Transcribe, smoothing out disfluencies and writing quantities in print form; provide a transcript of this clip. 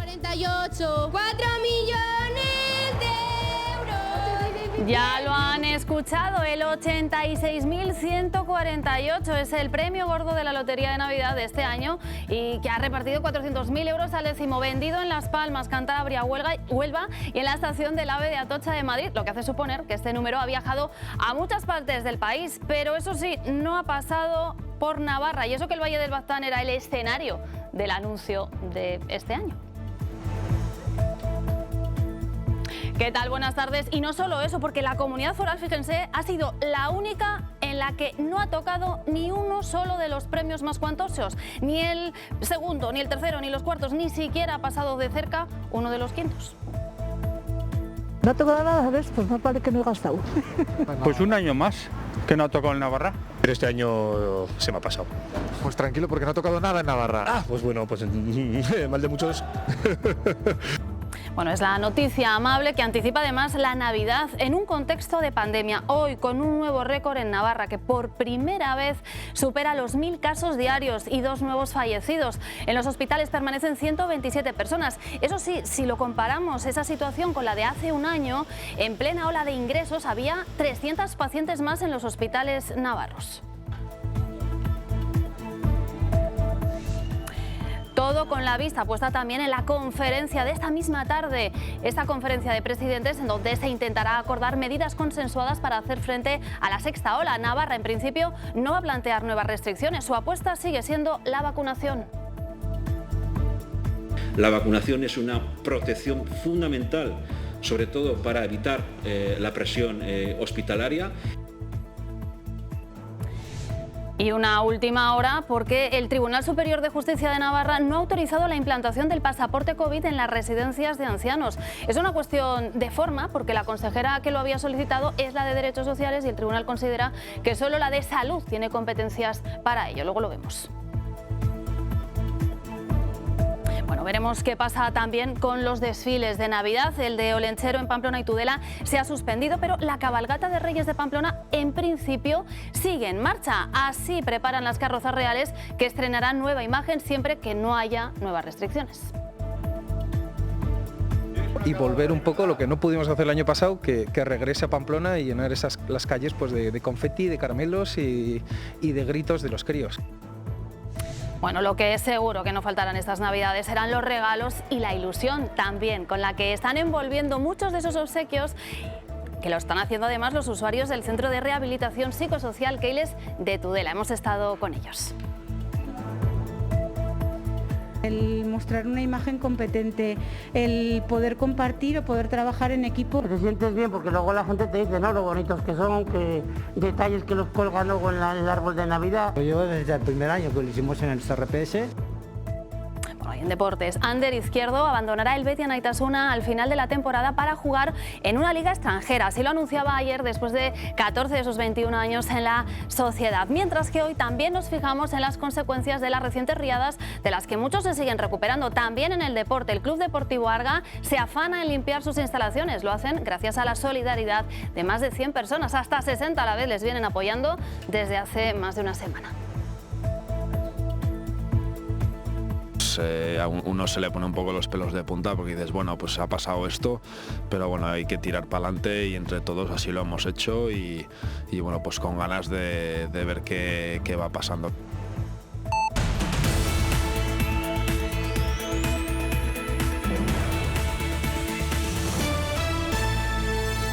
48, 4 millones de euros. Ya lo han escuchado, el 86.148 es el premio gordo de la Lotería de Navidad de este año y que ha repartido 400.000 euros al décimo vendido en Las Palmas, Cantabria, Huelva y en la estación del AVE de Atocha de Madrid, lo que hace suponer que este número ha viajado a muchas partes del país, pero eso sí, no ha pasado por Navarra, y eso que el Valle del Baztán era el escenario del anuncio de este año. ¿Qué tal? Buenas tardes. Y no solo eso, porque la Comunidad Foral, fíjense, ha sido la única en la que no ha tocado ni uno solo de los premios más cuantiosos, ni el segundo, ni el tercero, ni los cuartos, ni siquiera ha pasado de cerca uno de los quintos. No ha tocado nada, ¿ves? Pues más vale que no he gastado. Pues un año más que no ha tocado en Navarra. Pero este año se me ha pasado. Pues tranquilo, porque no ha tocado nada en Navarra. Ah, pues bueno, pues mal de muchos. Bueno, es la noticia amable que anticipa además la Navidad en un contexto de pandemia. Hoy con un nuevo récord en Navarra que por primera vez supera los 1000 casos diarios y 2 nuevos fallecidos. En los hospitales permanecen 127 personas. Eso sí, si lo comparamos esa situación con la de hace un año, en plena ola de ingresos había 300 pacientes más en los hospitales navarros. Todo con la vista puesta también en la conferencia de esta misma tarde, esta conferencia de presidentes en donde se intentará acordar medidas consensuadas para hacer frente a la sexta ola. Navarra, en principio, no va a plantear nuevas restricciones. Su apuesta sigue siendo la vacunación. La vacunación es una protección fundamental, sobre todo para evitar la presión hospitalaria. Y una última hora porque el Tribunal Superior de Justicia de Navarra no ha autorizado la implantación del pasaporte COVID en las residencias de ancianos. Es una cuestión de forma porque la consejera que lo había solicitado es la de Derechos Sociales y el Tribunal considera que solo la de Salud tiene competencias para ello. Luego lo vemos. Bueno, veremos qué pasa también con los desfiles de Navidad. El de Olenchero en Pamplona y Tudela se ha suspendido, pero la cabalgata de Reyes de Pamplona en principio sigue en marcha. Así preparan las carrozas reales que estrenarán nueva imagen siempre que no haya nuevas restricciones. Y volver un poco lo que no pudimos hacer el año pasado, que regrese a Pamplona y llenar las calles pues de confeti, de caramelos y de gritos de los críos. Bueno, lo que es seguro que no faltarán estas Navidades serán los regalos y la ilusión también con la que están envolviendo muchos de esos obsequios, que lo están haciendo además los usuarios del Centro de Rehabilitación Psicosocial Keiles de Tudela. Hemos estado con ellos. El mostrar una imagen competente, el poder compartir o poder trabajar en equipo. Te sientes bien porque luego la gente te dice, ¿no?, lo bonitos que son, que detalles que los colgan luego en el árbol de Navidad. Lo llevo desde el primer año que lo hicimos en el CRPS. En deportes, Ander Izquierdo abandonará el Betia Naitasuna al final de la temporada para jugar en una liga extranjera. Así lo anunciaba ayer después de 14 de sus 21 años en la sociedad. Mientras que hoy también nos fijamos en las consecuencias de las recientes riadas de las que muchos se siguen recuperando. También en el deporte, el Club Deportivo Arga se afana en limpiar sus instalaciones. Lo hacen gracias a la solidaridad de más de 100 personas. Hasta 60 a la vez les vienen apoyando desde hace más de una semana. A uno se le pone un poco los pelos de punta porque dices, bueno, pues ha pasado esto, pero bueno, hay que tirar para adelante y entre todos así lo hemos hecho y bueno, pues con ganas de ver qué va pasando.